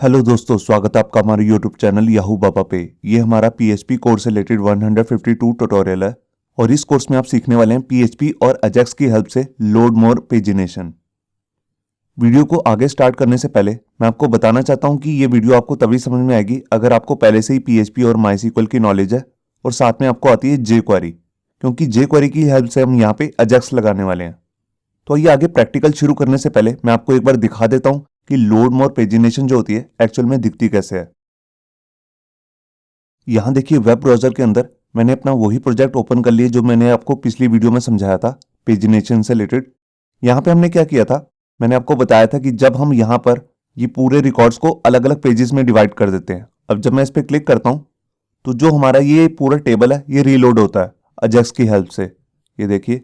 Hello दोस्तों, स्वागत है आपका हमारे यूट्यूब चैनल याहू बाबा पे। ये हमारा पीएचपी कोर्स से रिलेटेड 152 ट्यूटोरियल है और इस कोर्स में आप सीखने वाले हैं पीएचपी और अजैक्स की हेल्प से लोड मोर पेजिनेशन। वीडियो को आगे स्टार्ट करने से पहले मैं आपको बताना चाहता हूं कि ये वीडियो आपको तभी समझ में आएगी अगर आपको पहले से ही पीएचपी और माईएसक्यूएल की नॉलेज है और साथ में आपको आती है जे क्वेरी, क्योंकि जे क्वेरी की हेल्प से हम यहाँ पे अजैक्स लगाने वाले हैं। तो आइए आगे प्रैक्टिकल शुरू करने से पहले मैं आपको एक बार दिखा देता हूं कि लोड मोर पेजिनेशन जो होती है एक्चुअल में दिखती कैसे है। यहां देखिए वेब ब्राउजर के अंदर मैंने अपना वही प्रोजेक्ट ओपन कर लिया जो मैंने आपको पिछली वीडियो में समझाया था पेजिनेशन से रिलेटेड। यहां पे हमने क्या किया था, मैंने आपको बताया था कि जब हम यहां पर ये पूरे रिकॉर्ड्स को अलग अलग पेजेस में डिवाइड कर देते हैं। अब जब मैं इस पर क्लिक करता हूं तो जो हमारा ये पूरा टेबल है ये रीलोड होता है अजैक्स की हेल्प से। ये देखिए,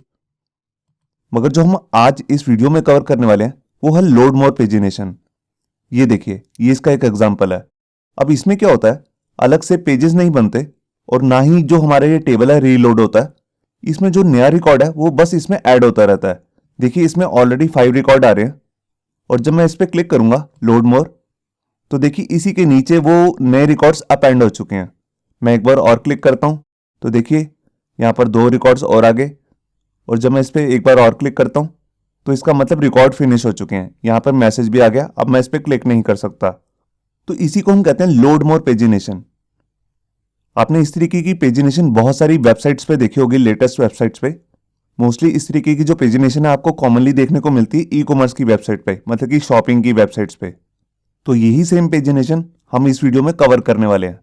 मगर जो हम आज इस वीडियो में कवर करने वाले हैं वो है लोड मोर पेजिनेशन। ये देखिए, ये इसका एक एग्जांपल है। अब इसमें क्या होता है, अलग से पेजेस नहीं बनते और ना ही जो हमारा ये टेबल है रीलोड होता है। इसमें जो नया रिकॉर्ड है वो बस इसमें ऐड होता रहता है। देखिए इसमें ऑलरेडी 5 रिकॉर्ड आ रहे हैं और जब मैं इस पर क्लिक करूंगा लोड मोर तो देखिए इसी के नीचे वो नए रिकॉर्ड्स अपेंड हो चुके हैं। मैं एक बार और क्लिक करता हूं तो देखिए यहाँ पर 2 रिकॉर्ड्स और आ गए और जब मैं इस पर एक बार और क्लिक करता हूं तो इसका मतलब रिकॉर्ड फिनिश हो चुके हैं। यहाँ पर मैसेज भी आ गया, अब मैं इस पर क्लिक नहीं कर सकता। तो इसी को हम कहते हैं लोड मोर पेजिनेशन। आपने इस तरीके की पेजिनेशन बहुत सारी वेबसाइट्स पे देखी होगी, लेटेस्ट वेबसाइट्स पे। मोस्टली इस तरीके की जो पेजिनेशन है आपको कॉमनली देखने को मिलती है ई कॉमर्स की वेबसाइट पे, मतलब कि शॉपिंग की वेबसाइट्स पे। तो यही सेम पेजिनेशन हम इस वीडियो में कवर करने वाले हैं।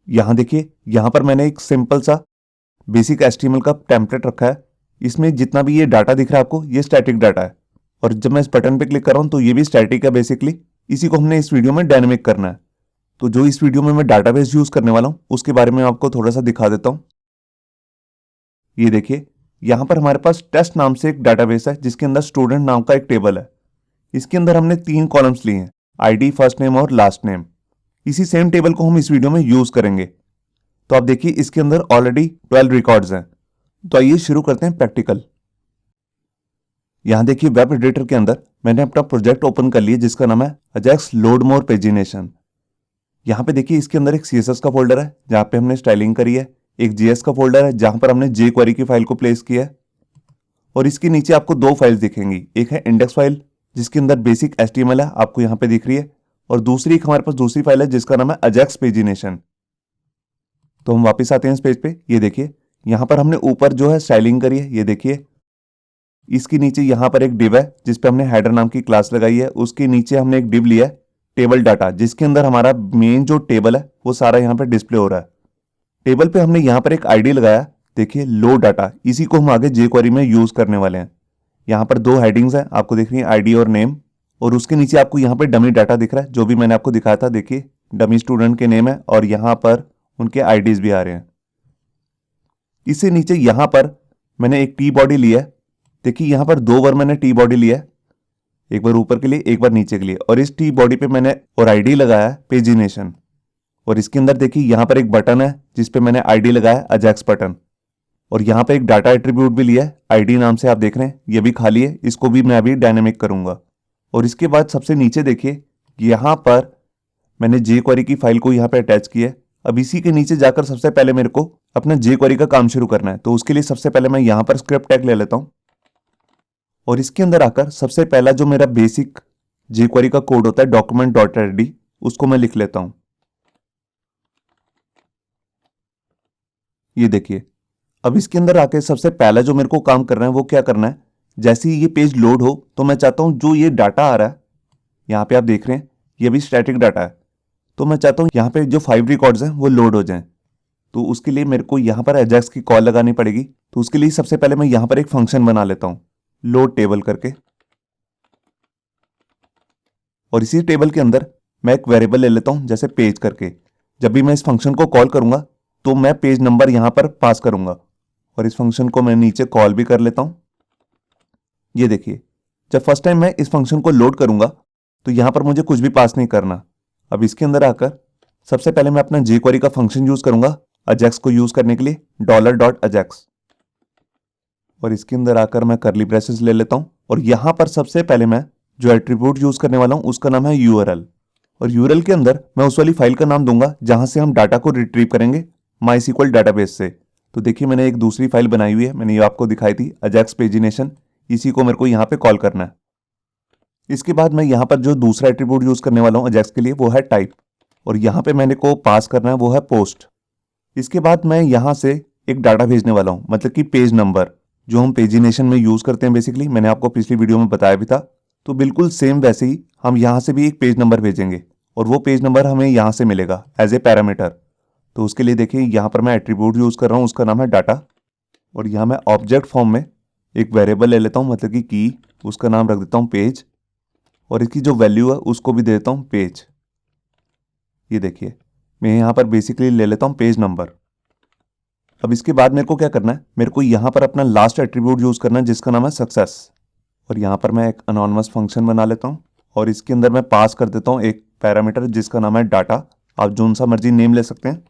यहां देखिए, यहां पर मैंने एक सिंपल सा बेसिक एचटीएमएल का टेम्पलेट रखा है। इसमें जितना भी ये डाटा दिख रहा है आपको, ये स्टैटिक डाटा है और जब मैं इस बटन पे क्लिक कर रहा हूं तो ये भी स्टैटिक है बेसिकली। इसी को हमने इस वीडियो में डायनेमिक करना है। तो जो इस वीडियो में मैं डाटाबेस यूज करने वाला हूं उसके बारे में आपको थोड़ा सा दिखा देता हूं। ये देखिए, यहां पर हमारे पास टेस्ट नाम से एक डाटाबेस है जिसके अंदर स्टूडेंट नाम का एक टेबल है। इसके अंदर हमने 3 कॉलम्स लिए हैं, आईडी, फर्स्ट नेम और लास्ट नेम। इसी सेम टेबल को हम इस वीडियो में यूज करेंगे। तो आप देखिए इसके अंदर ऑलरेडी 12 रिकॉर्ड्स हैं। तो आइए शुरू करते हैं प्रैक्टिकल। यहां देखिए वेब एडिटर के अंदर मैंने अपना प्रोजेक्ट ओपन कर लिया जिसका नाम है अजैक्स लोड मोर पेजिनेशन। यहां पे देखिए इसके अंदर एक सीएसएस का फोल्डर है जहां पे हमने स्टाइलिंग करी है, एक जेएस का फोल्डर है जहां पर हमने जे क्वेरी की फाइल को प्लेस किया है और इसके नीचे आपको 2 फाइल्स दिखेंगी। एक है इंडेक्स फाइल जिसके अंदर बेसिक एचटीएमएल है, आपको यहां पे दिख रही है, और दूसरी एक हमारे पास दूसरी फाइल है जिसका नाम है अजैक्स पेजिनेशन। तो हम वापस आते हैं इस पेज पे। ये देखिए यहां पर हमने ऊपर जो है स्टाइलिंग करी है। ये देखिए इसके नीचे यहां पर एक डिव है जिसपे हमने हेडर नाम की क्लास लगाई है। उसके नीचे हमने एक डिव लिया है टेबल डाटा, जिसके अंदर हमारा मेन जो टेबल है वो सारा यहाँ पे डिस्प्ले हो रहा है। टेबल पे हमने यहाँ पर एक आईडी लगाया, देखिए लो डाटा। इसी को हम आगे जे क्वेरी में यूज करने वाले हैं। यहाँ पर 2 हेडिंग्स हैं, आपको दिख रही है आईडी और नेम, और उसके नीचे आपको यहाँ पे डमी डाटा दिख रहा है जो भी मैंने आपको दिखाया था। देखिए डमी स्टूडेंट के नेम है और यहाँ पर उनके आईडीज भी आ रहे हैं। इससे नीचे यहाँ पर मैंने एक टी बॉडी लिया है। देखिए यहाँ पर 2 बार मैंने टी बॉडी लिया है, एक बार ऊपर के लिए एक बार नीचे के लिए, और इस टी बॉडी पे मैंने और आईडी लगाया है पेजिनेशन। और इसके अंदर देखिए यहाँ पर एक बटन है जिसपे मैंने आईडी लगाया अजैक्स बटन, और यहाँ पे एक डाटा एट्रीब्यूट भी लिया है आईडी नाम से, आप देख रहे हैं ये भी खाली है, इसको भी मैं अभी डायनेमिक करूंगा। और इसके बाद सबसे नीचे देखिए यहाँ पर मैंने जे क्वेरी की फाइल को यहाँ पे अटैच किया है। अब इसी के नीचे जाकर सबसे पहले मेरे को अपना जे क्वेरी का काम शुरू करना है। तो उसके लिए सबसे पहले मैं यहाँ पर स्क्रिप्ट टैग ले लेता हूँ और इसके अंदर आकर सबसे पहला जो मेरा बेसिक जे क्वेरी का कोड होता है document.id, उसको मैं लिख लेता हूं। ये देखिए, अब इसके अंदर आके सबसे पहला जो मेरे को काम करना है वो क्या करना है, जैसे ही ये पेज लोड हो तो मैं चाहता हूं जो ये डाटा आ रहा है, यहाँ पे आप देख रहे हैं ये भी स्टैटिक डाटा है, तो मैं चाहता हूं यहाँ पे जो 5 रिकॉर्ड्स हैं वो लोड हो जाएं। तो उसके लिए मेरे को यहाँ पर अजैक्स की कॉल लगानी पड़ेगी। तो उसके लिए सबसे पहले मैं यहाँ पर एक फंक्शन बना लेता हूँ लोड टेबल करके, और इसी टेबल के अंदर मैं एक वेरिएबल ले लेता हूं जैसे पेज करके। जब भी मैं इस फंक्शन को कॉल करूंगा तो मैं पेज नंबर यहां पर पास करूंगा, और इस फंक्शन को मैं नीचे कॉल भी कर लेता हूं। ये देखिए जब फर्स्ट टाइम मैं इस फंक्शन को लोड करूंगा तो यहां पर मुझे कुछ भी पास नहीं करना। अब इसके अंदर आकर सबसे पहले मैं अपना जे क्वेरी का फंक्शन यूज करूंगा अजैक्स को यूज करने के लिए $.ajax, और इसके अंदर आकर मैं करली ब्रेसेस ले लेता हूं और यहां पर सबसे पहले मैं जो एट्रीब्यूट यूज करने वाला हूं उसका नाम है यूआरएल। और यूआरएल के अंदर मैं उस वाली फाइल का नाम दूंगा जहां से हम डाटा को रिट्रीव करेंगे MySQL डाटाबेस से। तो देखिए मैंने एक दूसरी फाइल बनाई हुई है, मैंने ये आपको दिखाई थी अजैक्स पेजिनेशन, इसी को मेरे को यहाँ पे कॉल करना है। इसके बाद मैं यहाँ पर जो दूसरा एट्रीब्यूट यूज करने वाला हूँ अजैक्स के लिए वो है टाइप, और यहाँ पे मैंने को पास करना है वो है पोस्ट। इसके बाद मैं यहाँ से एक डाटा भेजने वाला हूँ, मतलब कि पेज नंबर जो हम पेजिनेशन में यूज करते हैं बेसिकली, मैंने आपको पिछली वीडियो में बताया भी था। तो बिल्कुल सेम वैसे ही हम यहाँ से भी एक पेज नंबर भेजेंगे, और वो पेज नंबर हमें यहाँ से मिलेगा एज ए पैरामीटर। तो उसके लिए देखिए यहाँ पर मैं एट्रीब्यूट यूज कर रहा हूँ, उसका नाम है डाटा, और यहाँ मैं ऑब्जेक्ट फॉर्म में एक वेरिएबल ले लेता हूँ, मतलब कि की, उसका नाम रख देता हूँ पेज, और इसकी जो वैल्यू है उसको भी दे देता हूँ पेज। ये देखिए मैं यहाँ पर बेसिकली ले लेता हूँ पेज नंबर। अब इसके बाद मेरे को क्या करना है, मेरे को यहाँ पर अपना लास्ट एट्रीब्यूट यूज करना है जिसका नाम है सक्सेस, और यहाँ पर मैं एक अनोनिमस फंक्शन बना लेता हूँ, और इसके अंदर मैं पास कर देता हूँ एक पैरामीटर जिसका नाम है डाटा। आप जो सा मर्जी नेम ले सकते हैं,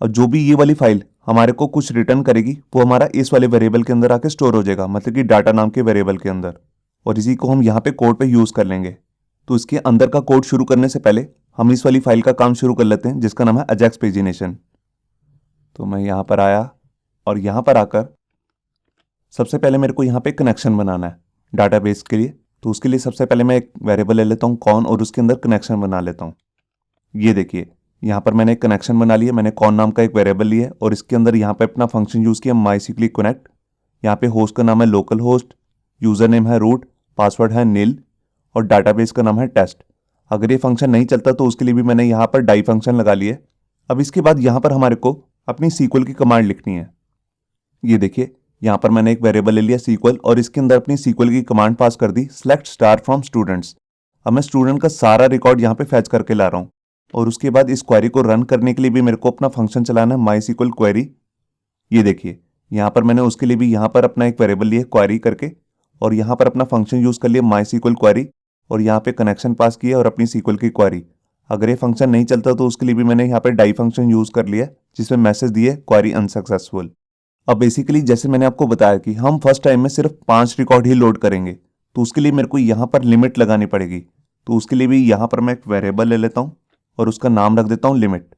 और जो भी ये वाली फाइल हमारे को कुछ रिटर्न करेगी वो हमारा इस वाले वेरिएबल के अंदर आके स्टोर हो जाएगा, मतलब कि डाटा नाम के वेरिएबल के अंदर, और इसी को हम यहाँ पे कोड पे यूज कर लेंगे। तो इसके अंदर का कोड शुरू करने से पहले हम इस वाली फाइल का काम शुरू कर लेते हैं जिसका नाम है अजैक्स पेजिनेशन। तो मैं यहाँ पर आया, और यहाँ पर आकर सबसे पहले मेरे को यहाँ पे कनेक्शन बनाना है डाटाबेस के लिए। तो उसके लिए सबसे पहले मैं एक वेरिएबल ले लेता हूँ कॉन, और उसके अंदर कनेक्शन बना लेता हूँ। ये देखिए यहाँ पर मैंने एक कनेक्शन बना लिया, मैंने कॉन नाम का एक वेरिएबल लिया, और इसके अंदर यहाँ पे अपना फंक्शन यूज़ किया MySQL कनेक्ट। यहाँ पे होस्ट का नाम है लोकल होस्ट, यूज़र नेम है रूट, पासवर्ड है नील, और डाटाबेस का नाम है टेस्ट। अगर ये फंक्शन नहीं चलता तो उसके लिए भी मैंने यहाँ पर डाई फंक्शन लगा लिया। अब इसके बाद यहाँ पर हमारे को अपनी SQL की कमांड लिखनी है। ये देखिए यहाँ पर मैंने एक वेरिएबल ले लिया SQL, और इसके अंदर अपनी SQL की कमांड पास कर दी सेलेक्ट स्टार फ्रॉम स्टूडेंट्स। अब मैं स्टूडेंट का सारा रिकॉर्ड यहाँ पे फैच करके ला रहा हूँ, और उसके बाद इस क्वेरी को रन करने के लिए भी मेरे को अपना फंक्शन चलाना है MySQL क्वेरी। ये देखिए यहाँ पर मैंने उसके लिए भी यहाँ पर अपना एक वेरिएबल लिया क्वेरी करके, और यहाँ पर अपना फंक्शन यूज कर लिया MySQL क्वेरी, और यहाँ पे कनेक्शन पास किया और अपनी SQL की क्वेरी। अगर ये फंक्शन नहीं चलता तो उसके लिए भी मैंने यहाँ पे डाई फंक्शन यूज कर लिया जिसमें मैसेज दिए क्वेरी अनसक्सेसफुल। अब बेसिकली जैसे मैंने आपको बताया कि हम फर्स्ट टाइम में सिर्फ 5 रिकॉर्ड ही लोड करेंगे, तो उसके लिए मेरे को यहाँ पर लिमिट लगानी पड़ेगी। तो उसके लिए भी यहाँ पर मैं एक वेरिएबल ले लेता हूँ, और उसका नाम रख देता हूँ लिमिट।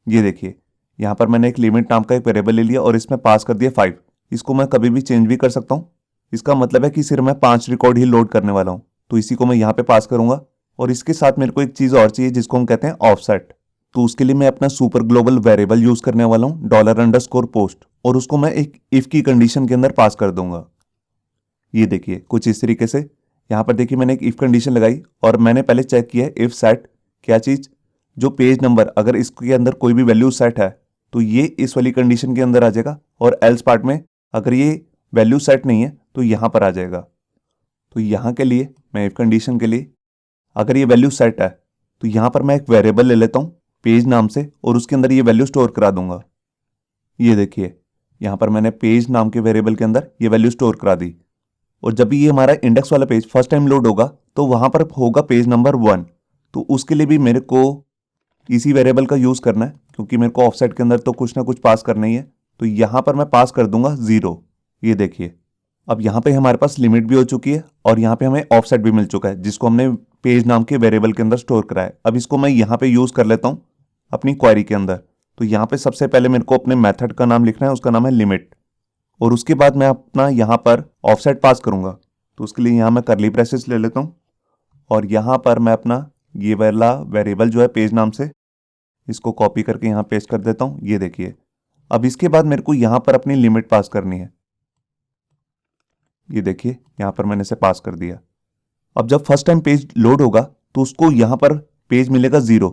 ये देखिए यहाँ पर मैंने एक लिमिट नाम का एक वेरिएबल ले लिया, और इसमें पास कर दिया 5। इसको मैं कभी भी चेंज भी कर सकता हूँ। इसका मतलब है कि सिर्फ मैं 5 रिकॉर्ड ही लोड करने वाला हूँ, तो इसी को मैं यहाँ पे पास करूंगा। और इसके साथ मेरे को एक चीज़ और चाहिए जिसको हम कहते हैं ऑफसेट। तो उसके लिए मैं अपना सुपर ग्लोबल वेरिएबल यूज करने वाला हूँ $_पोस्ट, और उसको मैं एक इफ की कंडीशन के अंदर पास कर दूंगा। ये देखिए कुछ इस तरीके से यहाँ पर देखिए मैंने एक इफ कंडीशन लगाई, और मैंने पहले चेक किया इफ सेट क्या चीज़, जो पेज नंबर अगर इसके अंदर कोई भी वैल्यू सेट है तो ये इस वाली कंडीशन के अंदर आ जाएगा, और एल्स पार्ट में अगर ये वैल्यू सेट नहीं है तो यहाँ पर आ जाएगा। तो यहाँ के लिए मैं इफ कंडीशन के लिए अगर ये वैल्यू सेट है तो यहाँ पर मैं एक वेरिएबल ले लेता हूँ पेज नाम से, और उसके अंदर ये वैल्यू स्टोर करा दूंगा। ये देखिए यहाँ पर मैंने पेज नाम के वेरिएबल के अंदर ये वैल्यू स्टोर करा दी, और जब भी ये हमारा इंडेक्स वाला पेज फर्स्ट टाइम लोड होगा तो वहाँ पर होगा पेज नंबर 1। तो उसके लिए भी मेरे को इसी वेरिएबल का यूज़ करना है, क्योंकि मेरे को ऑफसेट के अंदर तो कुछ ना कुछ पास करना ही है। तो यहाँ पर मैं पास कर दूंगा 0। ये देखिए अब यहाँ पे हमारे पास लिमिट भी हो चुकी है, और यहाँ पे हमें ऑफसेट भी मिल चुका है जिसको हमने पेज नाम के वेरिएबल के अंदर स्टोर करा है। अब इसको मैं यहाँ पे यूज़ कर लेता हूँ अपनी क्वेरी के अंदर। तो यहाँ पे सबसे पहले मेरे को अपने मेथड का नाम लिखना है, उसका नाम है लिमिट, और उसके बाद मैं अपना यहाँ पर ऑफसेट पास करूँगा। तो उसके लिए यहाँ मैं करली ब्रेसेस ले लेता हूँ, और यहाँ पर मैं अपना ये वाला वेरिएबल जो है पेज नाम से इसको कॉपी करके यहाँ पेस्ट कर देता हूँ। ये देखिए अब इसके बाद मेरे को यहाँ पर अपनी लिमिट पास करनी है। ये देखिए यहाँ पर मैंने इसे पास कर दिया। अब जब फर्स्ट टाइम पेज लोड होगा तो उसको यहाँ पर पेज मिलेगा 0,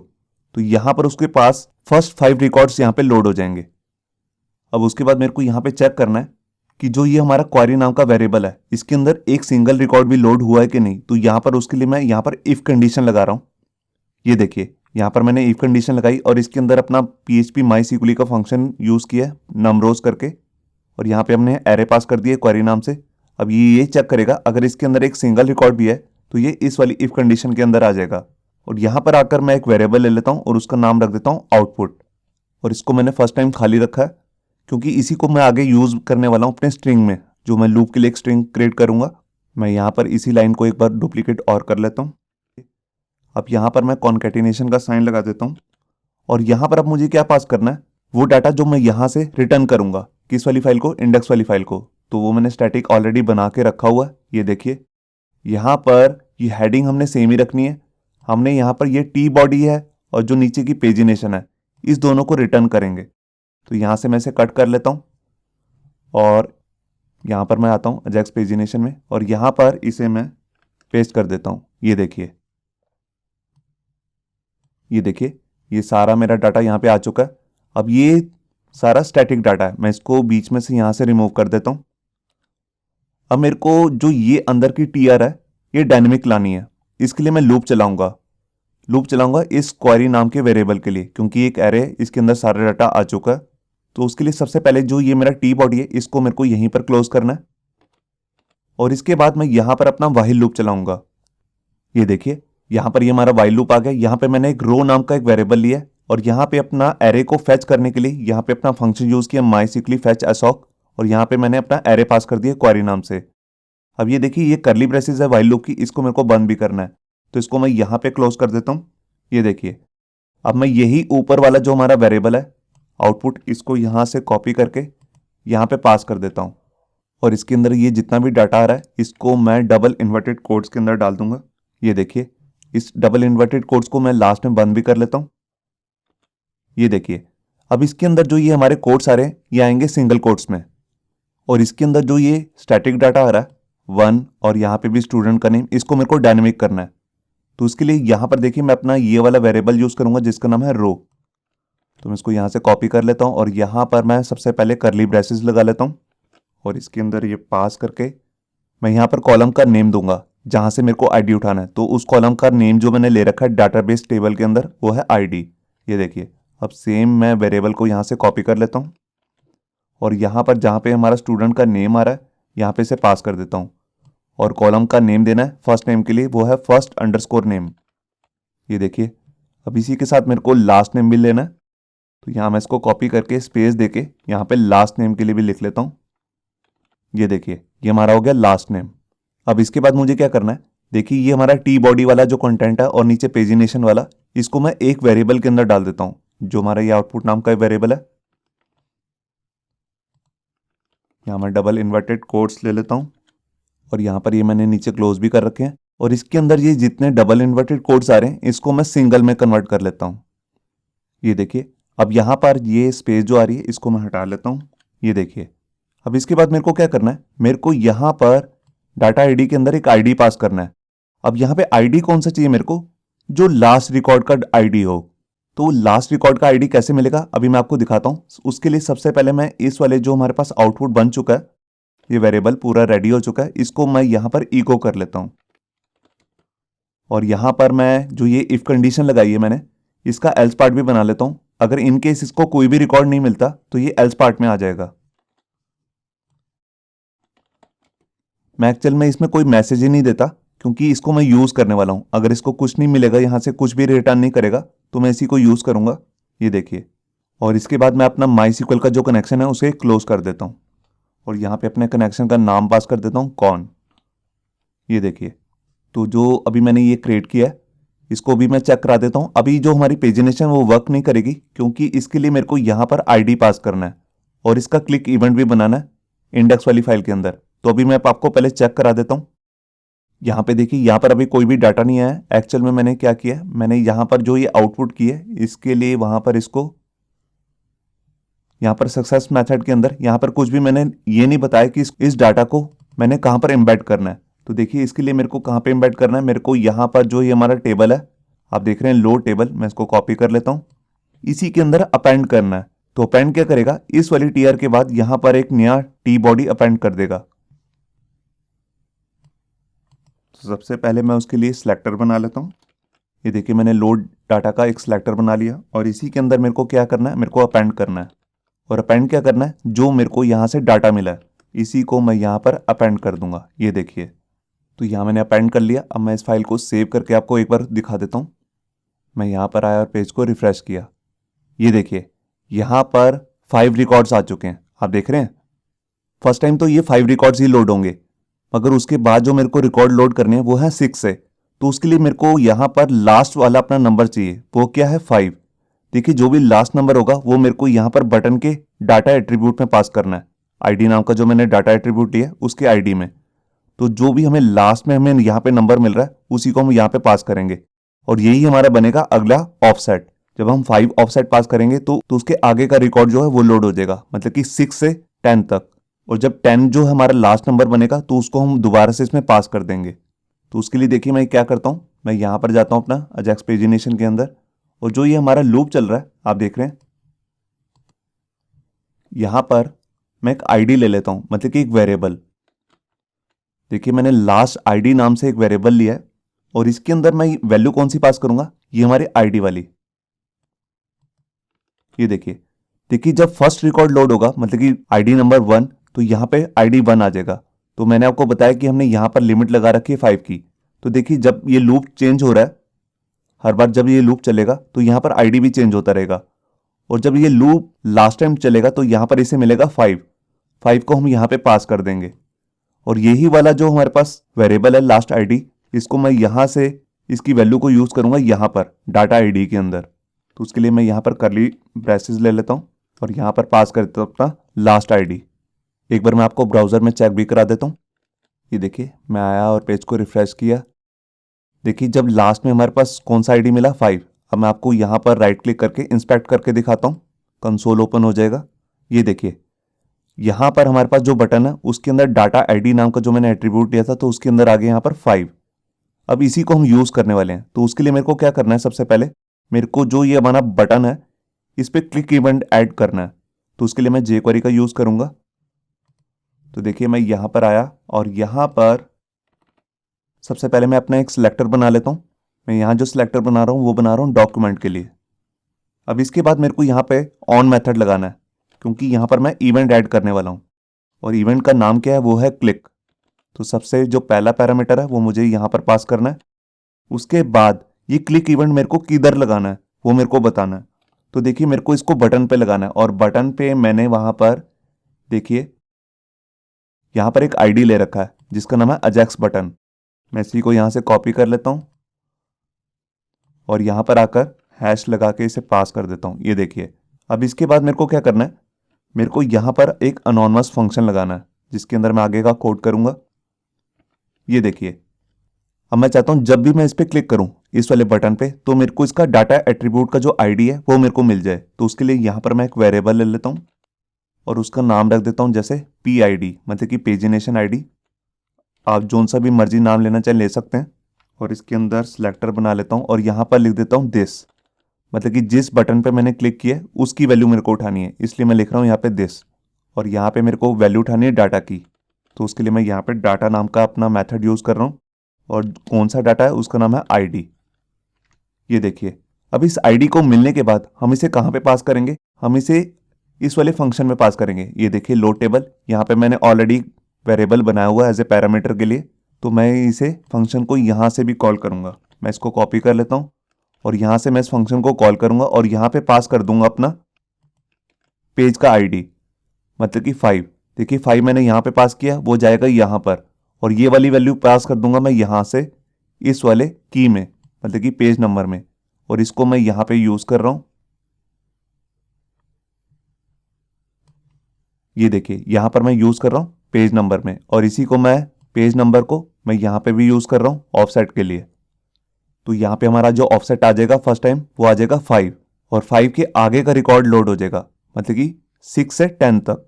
तो यहाँ पर उसके पास फर्स्ट 5 रिकॉर्ड्स यहाँ पे लोड हो जाएंगे। अब उसके बाद मेरे को यहाँ पे चेक करना है कि जो ये हमारा क्वेरी नाम का वेरिएबल है इसके अंदर एक सिंगल रिकॉर्ड भी लोड हुआ है कि नहीं। तो यहाँ पर उसके लिए मैं यहाँ पर इफ कंडीशन लगा रहा हूँ। ये देखिए यहाँ पर मैंने इफ कंडीशन लगाई, और इसके अंदर अपना PHP MySQL का फंक्शन यूज़ किया नमरोज करके, और यहाँ पे हमने एरे पास कर दिया क्वेरी नाम से। अब ये चेक करेगा अगर इसके अंदर एक सिंगल रिकॉर्ड भी है तो ये इस वाली इफ कंडीशन के अंदर आ जाएगा। और यहाँ पर आकर मैं एक वेरिएबल ले लेता हूँ और उसका नाम रख देता हूँ आउटपुट, और इसको मैंने फर्स्ट टाइम खाली रखा है क्योंकि इसी को मैं आगे यूज़ करने वाला हूँ अपने स्ट्रिंग में, जो मैं लूप के लिए एक स्ट्रिंग क्रिएट करूँगा। मैं यहाँ पर इसी लाइन को एक बार डुप्लीकेट और कर लेता हूँ। अब यहाँ पर मैं कॉन्केटिनेशन का साइन लगा देता हूँ और यहाँ पर अब मुझे क्या पास करना है, वो डाटा जो मैं यहाँ से रिटर्न करूँगा, किस वाली फाइल को, इंडेक्स वाली फाइल को। तो वो मैंने स्टैटिक ऑलरेडी बना के रखा हुआ है। ये देखिए यहाँ पर ये हेडिंग हमने सेम ही रखनी है। हमने यहाँ पर ये टी बॉडी है और जो नीचे की पेजिनेशन है, इस दोनों को रिटर्न करेंगे। तो यहाँ से मैं इसे कट कर लेता हूँ और यहाँ पर मैं आता हूँ अजैक्स पेजिनेशन में और यहाँ पर इसे मैं पेस्ट कर देता हूँ। ये देखिए ये सारा मेरा डाटा यहाँ पे आ चुका है। अब ये सारा स्टैटिक डाटा है, मैं इसको बीच में से यहाँ से रिमूव कर देता हूँ। अब मेरे को जो ये अंदर की टीआर है ये डायनेमिक लानी है। इसके लिए मैं लूप चलाऊंगा इस क्वेरी नाम के वेरिएबल के लिए, क्योंकि एक एरे इसके अंदर सारा डाटा आ चुका है। तो उसके लिए सबसे पहले जो ये मेरा टी बॉडी है इसको मेरे को यहीं पर क्लोज करना है और इसके बाद मैं यहाँ पर अपना व्हाइल लूप चलाऊंगा। ये देखिए यहाँ पर ये हमारा व्हाइल लूप आ गया। यहाँ पे मैंने एक रो नाम का एक वेरिएबल लिया है और यहाँ पे अपना एरे को फेच करने के लिए यहाँ पे अपना फंक्शन यूज किया माइसिकली फेच असॉक और यहाँ पे मैंने अपना एरे पास कर दिया क्वेरी नाम से। अब ये देखिए ये करली ब्रेसेस है व्हाइल लूप की, इसको मेरे को बंद भी करना है। तो इसको मैं यहाँ पे क्लोज कर देता हूँ। ये देखिए अब मैं यही ऊपर वाला जो हमारा वेरिएबल है आउटपुट, इसको यहाँ से कॉपी करके यहाँ पे पास कर देता हूँ और इसके अंदर ये जितना भी डाटा आ रहा है इसको मैं डबल इन्वर्टेड कोट्स के अंदर डाल दूंगा। ये देखिए इस डबल इन्वर्टेड कोट्स को मैं लास्ट में बंद भी कर लेता हूँ। ये देखिए अब इसके अंदर जो ये हमारे कोट्स आ रहे हैं ये आएंगे सिंगल कोट्स में और इसके अंदर जो ये स्टैटिक डाटा आ रहा है 1 और यहाँ पे भी स्टूडेंट का नेम, इसको मेरे को डायनेमिक करना है। तो उसके लिए यहाँ पर देखिए मैं अपना ये वाला वेरिएबल यूज करूंगा जिसका नाम है रो। तो मैं इसको यहाँ से कॉपी कर लेता हूँ और यहाँ पर मैं सबसे पहले करली ब्रेसेस लगा लेता हूँ और इसके अंदर ये पास करके मैं यहाँ पर कॉलम का नेम दूंगा जहाँ से मेरे को आईडी उठाना है। तो उस कॉलम का नेम जो मैंने ले रखा है डाटाबेस टेबल के अंदर वो है आईडी। ये देखिए अब सेम मैं वेरिएबल को यहाँ से कॉपी कर लेता हूँ और यहाँ पर जहाँ पे हमारा स्टूडेंट का नेम आ रहा है यहाँ पे इसे पास कर देता हूँ और कॉलम का नेम देना है फर्स्ट नेम के लिए, वो है फर्स्ट अंडरस्कोर नेम। ये देखिए अब इसी के साथ मेरे को लास्ट नेम भी लेना है। तो यहाँ मैं इसको कॉपी करके स्पेस देके यहाँ पे लास्ट नेम के लिए भी लिख लेता हूँ। ये देखिए ये हमारा हो गया लास्ट नेम। अब इसके बाद मुझे क्या करना है, देखिए ये हमारा टी बॉडी वाला जो कंटेंट है और नीचे पेजिनेशन वाला, इसको मैं एक वेरिएबल के अंदर डाल देता हूँ जो हमारा ये आउटपुट नाम का वेरिएबल है। यहाँ मैं डबल इन्वर्टेड कोट्स ले लेता हूँ और यहाँ पर ये मैंने नीचे क्लोज भी कर रखे हैं और इसके अंदर ये जितने डबल इन्वर्टेड कोट्स आ रहे हैं इसको मैं सिंगल में कन्वर्ट कर लेता हूँ। ये देखिए अब यहाँ पर ये स्पेस जो आ रही है इसको मैं हटा लेता हूँ। ये देखिए अब इसके बाद मेरे को क्या करना है, मेरे को यहाँ पर डाटा आईडी के अंदर एक आईडी पास करना है। अब यहाँ पे आईडी कौन सा चाहिए मेरे को, जो लास्ट रिकॉर्ड का आईडी हो। तो लास्ट रिकॉर्ड का आईडी कैसे मिलेगा अभी मैं आपको दिखाता हूँ। उसके लिए सबसे पहले मैं इस वाले जो हमारे पास आउटपुट बन चुका है, ये वेरिएबल पूरा रेडी हो चुका है, इसको मैं यहाँ पर इको कर लेता हूँ और यहाँ पर मैं जो ये इफ कंडीशन लगाई है मैंने इसका एल्स पार्ट भी बना लेता हूँ। अगर इन केस इसको कोई भी रिकॉर्ड नहीं मिलता तो ये एल्स पार्ट में आ जाएगा। मैं एक्चुअल में इसमें कोई मैसेज ही नहीं देता क्योंकि इसको मैं यूज करने वाला हूं। अगर इसको कुछ नहीं मिलेगा, यहां से कुछ भी रिटर्न नहीं करेगा, तो मैं इसी को यूज करूंगा। ये देखिए और इसके बाद मैं अपना माईएसक्यूएल का जो कनेक्शन है उसे क्लोज कर देता हूं और यहाँ पे अपने कनेक्शन का नाम पास कर देता हूं कॉन। ये देखिए तो जो अभी मैंने ये क्रिएट किया है इसको भी मैं चेक करा देता हूं। अभी जो हमारी पेजिनेशन वो वर्क नहीं करेगी क्योंकि इसके लिए मेरे को यहाँ पर आईडी पास करना है और इसका क्लिक इवेंट भी बनाना है इंडेक्स वाली फाइल के अंदर। तो अभी मैं आपको पहले चेक करा देता हूँ। यहाँ पे देखिए यहाँ पर अभी कोई भी डाटा नहीं आया है। एक्चुअल में मैंने क्या किया, मैंने यहाँ पर जो ये आउटपुट की है इसके लिए वहां पर इसको यहाँ पर सक्सेस मेथड के अंदर यहाँ पर कुछ भी मैंने ये नहीं बताया कि इस डाटा को मैंने कहाँ पर एम्बेड करना है। तो देखिए इसके लिए मेरे को कहाँ पे एम्बेड करना है, मेरे को यहाँ पर जो ये हमारा टेबल है आप देख रहे हैं लोड टेबल, मैं इसको कॉपी कर लेता हूँ, इसी के अंदर अपेंड करना है। तो अपेंड क्या करेगा, इस वाली टीआर के बाद यहाँ पर एक नया टी बॉडी अपेंड कर देगा। तो सबसे पहले मैं उसके लिए सिलेक्टर बना लेता हूँ। ये देखिए मैंने लोड डाटा का एक सिलेक्टर बना लिया और इसी के अंदर मेरे को क्या करना है, मेरे को अपेंड करना है। और अपेंड क्या करना है, जो मेरे को यहाँ से डाटा मिला है इसी को मैं यहाँ पर अपेंड कर दूंगा। ये देखिए तो यहाँ मैंने अपेंड कर लिया। अब मैं इस फाइल को सेव करके आपको एक बार दिखा देता हूँ। मैं यहाँ पर आया और पेज को रिफ्रेश किया। ये देखिए यहाँ पर 5 रिकॉर्ड्स आ चुके हैं, आप देख रहे हैं। फर्स्ट टाइम तो ये 5 रिकॉर्ड्स ही लोड होंगे, मगर उसके बाद जो मेरे को रिकॉर्ड लोड करने हैं वो है 6 से। तो उसके लिए मेरे को यहाँ पर लास्ट वाला अपना नंबर चाहिए, वो क्या है 5। देखिए जो भी लास्ट नंबर होगा वो मेरे को यहाँ पर बटन के डाटा एट्रीब्यूट में पास करना है, आईडी नाम का जो मैंने डाटा एट्रीब्यूट लिया है उसके आईडी में। तो जो भी हमें लास्ट में हमें यहाँ पे नंबर मिल रहा है उसी को हम यहाँ पे पास करेंगे, और यही हमारा बनेगा अगला ऑफसेट। जब हम 5 ऑफसेट पास करेंगे तो उसके आगे का रिकॉर्ड जो है वो लोड हो जाएगा, मतलब कि 6 से 10 तक। और जब 10 जो हमारा लास्ट नंबर बनेगा तो उसको हम दोबारा से इसमें पास कर देंगे। तो उसके लिए देखिए मैं क्या करता हूँ, मैं यहाँ पर जाता हूँ अपना अजैक्स पेजिनेशन के अंदर, और जो ये हमारा लूप चल रहा है आप देख रहे हैं, यहाँ पर मैं एक आईडी ले लेता हूँ, मतलब कि एक वेरिएबल। देखिए मैंने लास्ट आईडी नाम से एक वेरिएबल लिया है, और इसके अंदर मैं वैल्यू कौन सी पास करूंगा, ये हमारी आईडी वाली। ये देखिए देखिए जब फर्स्ट रिकॉर्ड लोड होगा, मतलब कि आईडी नंबर 1, तो यहाँ पे आईडी 1 आ जाएगा। तो मैंने आपको बताया कि हमने यहाँ पर लिमिट लगा रखी है 5 की। तो देखिए जब ये लूप चेंज हो रहा है, हर बार जब ये लूप चलेगा तो यहाँ पर आईडी भी चेंज होता रहेगा, और जब ये लूप लास्ट टाइम चलेगा तो यहाँ पर इसे मिलेगा 5 को हम यहाँ पे पास कर देंगे। और यही वाला जो हमारे पास वेरिएबल है लास्ट आईडी, इसको मैं यहाँ से इसकी वैल्यू को यूज करूंगा यहाँ पर डाटा आईडी के अंदर। तो उसके लिए मैं यहाँ पर करली ब्रेसेस ले लेता हूँ और यहाँ पर पास कर देता हूँ अपना लास्ट आईडी। एक बार मैं आपको ब्राउजर में चेक भी करा देता हूँ। ये देखिए मैं आया और पेज को रिफ्रेश किया, देखिए जब लास्ट में हमारे पास कौन सा आईडी मिला 5। अब मैं आपको यहाँ पर राइट क्लिक करके इंस्पेक्ट करके दिखाता हूँ, कंसोल ओपन हो जाएगा। ये देखिए यहाँ पर हमारे पास जो बटन है उसके अंदर डाटा आईडी नाम का जो मैंने एट्रीब्यूट लिया था, तो उसके अंदर आ गया यहाँ पर 5। अब इसी को हम यूज करने वाले हैं। तो उसके लिए मेरे को क्या करना है, सबसे पहले मेरे को जो ये हमारा बटन है इस पर क्लिक इवेंट ऐड करना है। तो उसके लिए मैं jQuery का यूज करूंगा। तो देखिए मैं यहाँ पर आया और यहाँ पर सबसे पहले मैं अपना एक सिलेक्टर बना लेता हूँ। मैं यहाँ जो सिलेक्टर बना रहा हूँ वो बना रहा हूँ डॉक्यूमेंट के लिए। अब इसके बाद मेरे को यहाँ पे ऑन मेथड लगाना है, क्योंकि यहाँ पर मैं इवेंट ऐड करने वाला हूँ, और इवेंट का नाम क्या है, वो है क्लिक। तो सबसे जो पहला पैरामीटर है वो मुझे यहाँ पर पास करना है। उसके बाद ये क्लिक इवेंट मेरे को किधर लगाना है वो मेरे को बताना है। तो देखिए मेरे को इसको बटन पे लगाना है, और बटन पे मैंने वहां पर देखिए यहाँ पर एक आईडी ले रखा है जिसका नाम है अजैक्स बटन। मैं इसी को यहाँ से कॉपी कर लेता हूँ और यहाँ पर आकर हैश लगा के इसे पास कर देता हूँ। ये देखिए अब इसके बाद मेरे को क्या करना है, मेरे को यहाँ पर एक अनोनिमस फंक्शन लगाना है जिसके अंदर मैं आगे का कोड करूंगा। ये देखिए अब मैं चाहता हूं जब भी मैं इस पर क्लिक करूं इस वाले बटन पे, तो मेरे को इसका डाटा एट्रीब्यूट का जो आईडी है वो मेरे को मिल जाए। तो उसके लिए यहाँ पर मैं एक वेरिएबल ले लेता हूं और उसका नाम रख देता हूं जैसे PID, मतलब कि पेजिनेशन आईडी। आप जोन सा भी मर्जी नाम लेना चाहे ले सकते हैं। और इसके अंदर सिलेक्टर बना लेता हूँ और यहाँ पर लिख देता हूँ दिस, मतलब कि जिस बटन पे मैंने क्लिक किया उसकी वैल्यू मेरे को उठानी है, इसलिए मैं लिख रहा हूँ यहाँ पे दिस। और यहाँ पे मेरे को वैल्यू उठानी है डाटा की। तो उसके लिए मैं यहाँ पे डाटा नाम का अपना मेथड यूज कर रहा हूँ, और कौन सा डाटा है उसका नाम है आईडी। ये देखिए अब इस आईडी को मिलने के बाद हम इसे कहाँ पे पास करेंगे, हम इसे इस वाले फंक्शन में पास करेंगे। ये देखिए लोड टेबल, यहाँ पे मैंने ऑलरेडी वेरिएबल बनाया हुआ है एज ए पैरामीटर के लिए, तो मैं इसे फंक्शन को यहाँ से भी कॉल करूँगा। मैं इसको कॉपी कर लेता हूँ और यहाँ से मैं इस फंक्शन को कॉल करूँगा और यहाँ पे पास कर दूंगा अपना पेज का आईडी, मतलब कि 5। देखिए 5 मैंने यहाँ पे पास किया, वो जाएगा यहाँ पर, और ये वाली वैल्यू पास कर दूंगा मैं यहाँ से इस वाले की में, मतलब कि पेज नंबर में, और इसको मैं यहाँ पे यूज कर रहा हूँ। ये देखिए यहाँ पर मैं यूज कर रहा हूँ पेज नंबर में, और इसी को मैं पेज नंबर को मैं यहाँ पे भी यूज कर रहा हूँ ऑफसेट के लिए। तो यहाँ पे हमारा जो ऑफसेट आ जाएगा फर्स्ट टाइम वो आ जाएगा 5, और 5 के आगे का रिकॉर्ड लोड हो जाएगा, मतलब कि 6 से 10 तक।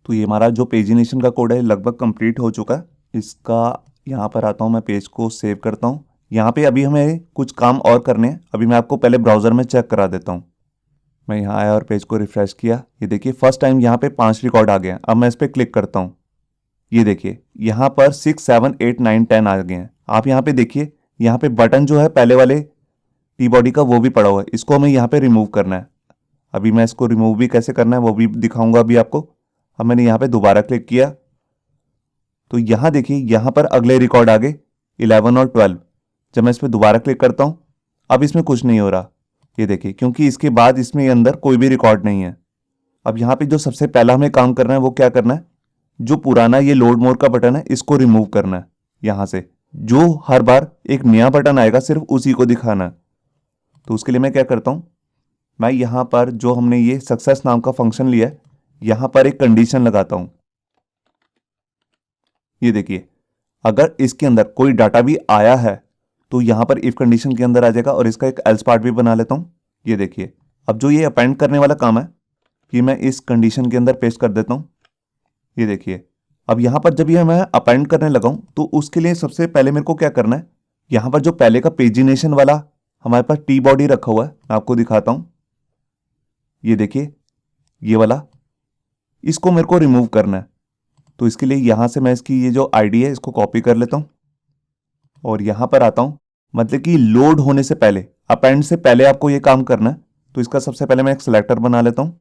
तो ये हमारा जो पेजिनेशन का कोड है लगभग कंप्लीट हो चुका है। इसका यहाँ पर आता हूँ, मैं पेज को सेव करता हूँ। यहाँ पे अभी हमें कुछ काम और करने हैं, अभी मैं आपको पहले ब्राउजर में चेक करा देता हूँ। मैं यहाँ आया और पेज को रिफ्रेश किया। ये देखिए फर्स्ट टाइम यहाँ पे 5 रिकॉर्ड आ गए हैं। अब मैं इस पर क्लिक करता हूँ, ये देखिए यहाँ पर 6, 7, 8, 9, 10 आ गए हैं। आप यहाँ पे देखिए यहाँ पे बटन जो है पहले वाले टी बॉडी का वो भी पड़ा हुआ है, इसको हमें यहाँ पे रिमूव करना है। अभी मैं इसको रिमूव भी कैसे करना है वो भी दिखाऊंगा अभी आपको। अब मैंने यहाँ पे दोबारा क्लिक किया तो यहाँ देखिए यहाँ पर अगले रिकॉर्ड आ गए 11 और 12। जब मैं इस पर दोबारा क्लिक करता हूँ अब इसमें कुछ नहीं हो रहा, ये देखिए, क्योंकि इसके बाद इसमें अंदर कोई भी रिकॉर्ड नहीं है। अब यहाँ पे जो सबसे पहला हमें काम करना है वो क्या करना है, जो पुराना ये लोड मोर का बटन है इसको रिमूव करना है यहाँ से। जो हर बार एक नया बटन आएगा सिर्फ उसी को दिखाना है। तो उसके लिए मैं क्या करता हूँ, मैं यहाँ पर जो हमने ये सक्सेस नाम का फंक्शन लिया है, यहाँ पर एक कंडीशन लगाता हूँ। ये देखिए, अगर इसके अंदर कोई डाटा भी आया है तो यहाँ पर इफ कंडीशन के अंदर आ जाएगा, और इसका एक एल्स पार्ट भी बना लेता हूँ। ये देखिए, अब जो ये अपेंड करने वाला काम है ये मैं इस कंडीशन के अंदर पेस्ट कर देता हूँ। ये देखिए, अब यहाँ पर जब ये मैं अपेंड करने लगा हूँ तो उसके लिए सबसे पहले मेरे को क्या करना है, यहाँ पर जो पहले का पेजिनेशन वाला हमारे पास टी बॉडी रखा हुआ है, मैं आपको दिखाता हूँ। ये देखिए, ये वाला, इसको मेरे को रिमूव करना है। तो इसके लिए यहाँ से मैं इसकी ये जो आईडी है इसको कॉपी कर लेता हूँ और यहाँ पर आता हूँ। मतलब कि लोड होने से पहले, अपेंड से पहले आपको ये काम करना है। तो इसका सबसे पहले मैं एक सिलेक्टर बना लेता हूँ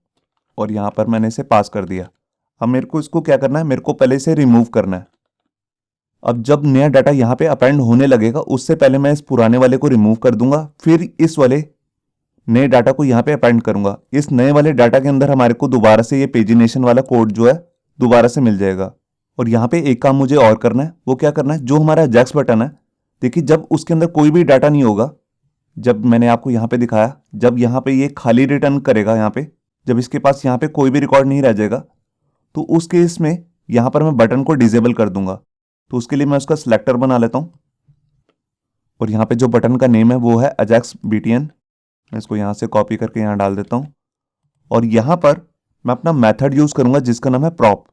और यहाँ पर मैंने इसे पास कर दिया। अब मेरे को इसको क्या करना है, मेरे को पहले इसे रिमूव करना है। अब जब नया डाटा यहाँ पे अपेंड होने लगेगा उससे पहले मैं इस पुराने वाले को रिमूव कर दूंगा, फिर इस वाले नए डाटा को यहाँ पे अपेंड करूंगा। इस नए वाले डाटा के अंदर हमारे को दोबारा से ये पेजिनेशन वाला कोड जो है दोबारा से मिल जाएगा। और यहाँ पे एक काम मुझे और करना है, वो क्या करना है, जो हमारा एजेक्स बटन है, देखिए जब उसके अंदर कोई भी डाटा नहीं होगा, जब मैंने आपको यहाँ पे दिखाया, जब यहाँ पे ये खाली रिटर्न करेगा, यहाँ पे जब इसके पास यहाँ पे कोई भी रिकॉर्ड नहीं रह जाएगा, तो उस केस में यहाँ पर मैं बटन को डिसेबल कर दूंगा। तो उसके लिए मैं उसका सिलेक्टर बना लेता हूँ और यहाँ पे जो बटन का नेम है वो है अजैक्स बीटीएन। मैं इसको यहाँ से कॉपी करके यहाँ डाल देता हूँ और यहाँ पर मैं अपना मेथड यूज करूंगा जिसका नाम है प्रॉप।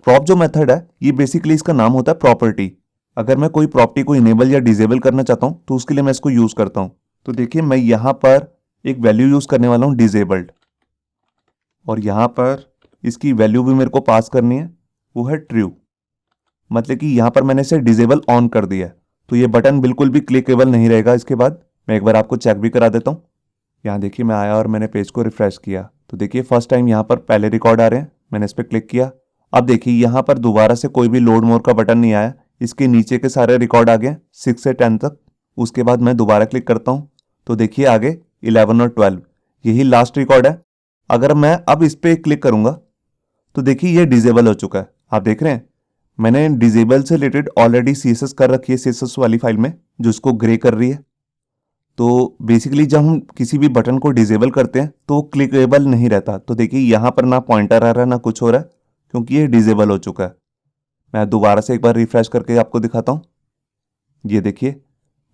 प्रॉप जो मेथड है ये बेसिकली इसका नाम होता है प्रॉपर्टी। अगर मैं कोई प्रॉपर्टी को इनेबल या डिसेबल करना चाहता हूँ तो उसके लिए मैं इसको यूज करता हूँ। तो देखिए, मैं यहाँ पर एक वैल्यू यूज करने वाला हूँ डिसेबल्ड, और यहाँ पर इसकी वैल्यू भी मेरे को पास करनी है, वो है ट्रू। मतलब कि यहाँ पर मैंने इसे डिसेबल ऑन कर दिया है, तो ये बटन बिल्कुल भी क्लिकेबल नहीं रहेगा। इसके बाद मैं एक बार आपको चेक भी करा देता हूँ। यहाँ देखिए, मैं आया और मैंने पेज को रिफ्रेश किया तो देखिए फर्स्ट टाइम यहाँ पर पहले रिकॉर्ड आ रहे हैं। मैंने इस पर क्लिक किया, अब देखिए यहाँ पर दोबारा से कोई भी लोड मोर का बटन नहीं आया, इसके नीचे के सारे रिकॉर्ड आ गए 6 से 10 तक। उसके बाद मैं दोबारा क्लिक करता हूँ तो देखिए आगे 11 और 12, यही लास्ट रिकॉर्ड है। अगर मैं अब इस पर क्लिक करूंगा तो देखिए ये डिसेबल हो चुका है। आप देख रहे हैं, मैंने डिसेबल से रिलेटेड ऑलरेडी CSS कर रखी है CSS वाली फाइल में, जो इसको ग्रे कर रही है। तो बेसिकली जब हम किसी भी बटन को डिसेबल करते हैं तो क्लिकेबल नहीं रहता। तो देखिए यहाँ पर ना पॉइंटर आ रहा है ना कुछ हो रहा है, क्योंकि ये डिसेबल हो चुका है। मैं दोबारा से एक बार रिफ्रेश करके आपको दिखाता हूँ। ये देखिए,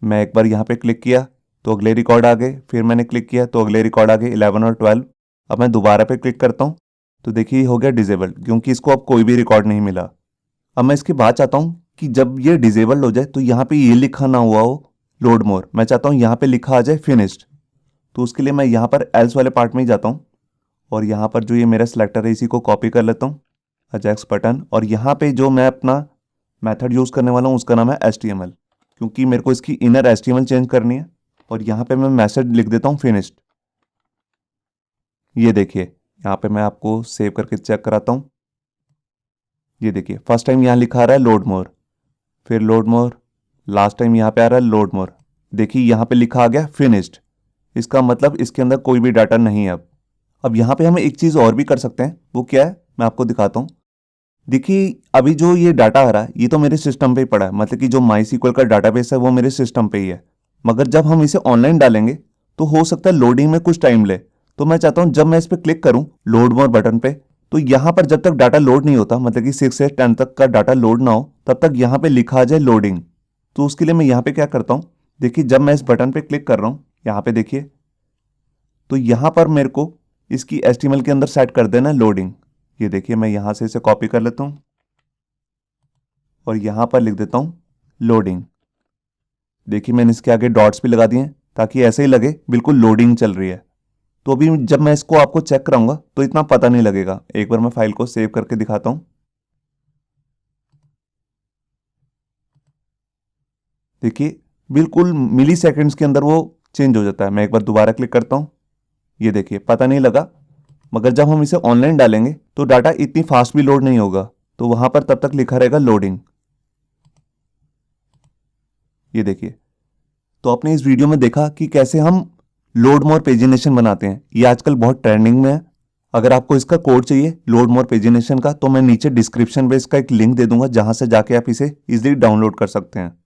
मैं एक बार यहाँ पे क्लिक किया तो अगले रिकॉर्ड आ गए, फिर मैंने क्लिक किया तो अगले रिकॉर्ड आ गए 11 और 12। अब मैं दोबारा पे क्लिक करता हूँ तो देखिए हो गया डिसेबल, क्योंकि इसको अब कोई भी रिकॉर्ड नहीं मिला। अब मैं इसके बाद चाहता हूँ कि जब ये डिसेबल हो जाए तो यहाँ पे ये लिखा ना हुआ हो लोड मोर, मैं चाहता हूँ यहाँ पे लिखा आ जाए फिनिश्ड। तो उसके लिए मैं यहाँ पर एल्स वाले पार्ट में ही जाता हूँ और यहाँ पर जो ये मेरा सिलेक्टर है इसी को कॉपी कर लेता हूँ, अजैक्स बटन, और यहाँ पे जो मैं अपना मेथड यूज़ करने वाला हूँ उसका नाम है HTML, क्योंकि मेरे को इसकी इनर HTML चेंज करनी है। और यहाँ पे मैं मैसेज लिख देता हूँ फिनिश्ड। ये देखिए, यहाँ पे मैं आपको सेव करके चेक कराता हूँ। ये देखिए, फर्स्ट टाइम यहाँ लिखा आ रहा है लोड मोर, फिर लोड मोर, लास्ट टाइम यहाँ पे आ रहा है लोड मोर। देखिए यहाँ पे लिखा आ गया फिनिश्ड, इसका मतलब इसके अंदर कोई भी डाटा नहीं है। अब यहाँ पे हम एक चीज़ और भी कर सकते हैं, वो क्या है मैं आपको दिखाता हूँ। देखिए, अभी जो ये डाटा आ रहा है ये तो मेरे सिस्टम पे ही पड़ा है, मतलब कि जो MySQL का डाटाबेस है वो मेरे सिस्टम पे ही है। मगर जब हम इसे ऑनलाइन डालेंगे तो हो सकता है लोडिंग में कुछ टाइम ले। तो मैं चाहता हूँ जब मैं इस पर क्लिक करूँ लोड मोर बटन पे, तो यहाँ पर जब तक डाटा लोड नहीं होता, मतलब कि 6 से 10 तक का डाटा लोड ना हो, तब तक यहाँ पे लिखा आ जाए लोडिंग। तो उसके लिए मैं यहाँ पे क्या करता हूँ, देखिए जब मैं इस बटन पे क्लिक कर रहा हूँ यहाँ पे देखिए, तो यहाँ पर मेरे को इसकी HTML के अंदर सेट कर देना लोडिंग। ये देखिए, मैं यहाँ से इसे कॉपी कर लेता हूँ और यहाँ पर लिख देता हूँ लोडिंग। देखिए मैंने इसके आगे डॉट्स भी लगा दिए हैं ताकि ऐसे ही लगे बिल्कुल लोडिंग चल रही है। तो अभी जब मैं इसको आपको चेक कराऊंगा तो इतना पता नहीं लगेगा। एक बार मैं फाइल को सेव करके दिखाता हूँ। देखिए बिल्कुल मिली सेकेंड्स के अंदर वो चेंज हो जाता है। मैं एक बार दोबारा क्लिक करता हूँ, ये देखिए पता नहीं लगा। मगर जब हम इसे ऑनलाइन डालेंगे तो डाटा इतनी फास्ट भी लोड नहीं होगा, तो वहां पर तब तक लिखा रहेगा लोडिंग। ये देखिए, तो आपने इस वीडियो में देखा कि कैसे हम लोड मोर पेजिनेशन बनाते हैं। ये आजकल बहुत ट्रेंडिंग में है। अगर आपको इसका कोड चाहिए लोड मोर पेजिनेशन का, तो मैं नीचे डिस्क्रिप्शन में इसका एक लिंक दे दूंगा, जहां से जाके आप इसे इजीली डाउनलोड कर सकते हैं।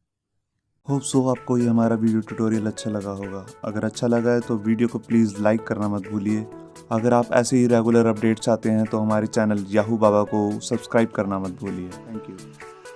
होप सो आपको ये हमारा वीडियो ट्यूटोरियल अच्छा लगा होगा। अगर अच्छा लगा है तो वीडियो को प्लीज़ लाइक करना मत भूलिए। अगर आप ऐसे ही रेगुलर अपडेट्स चाहते हैं तो हमारे चैनल याहू बाबा को सब्सक्राइब करना मत भूलिए। Thank you.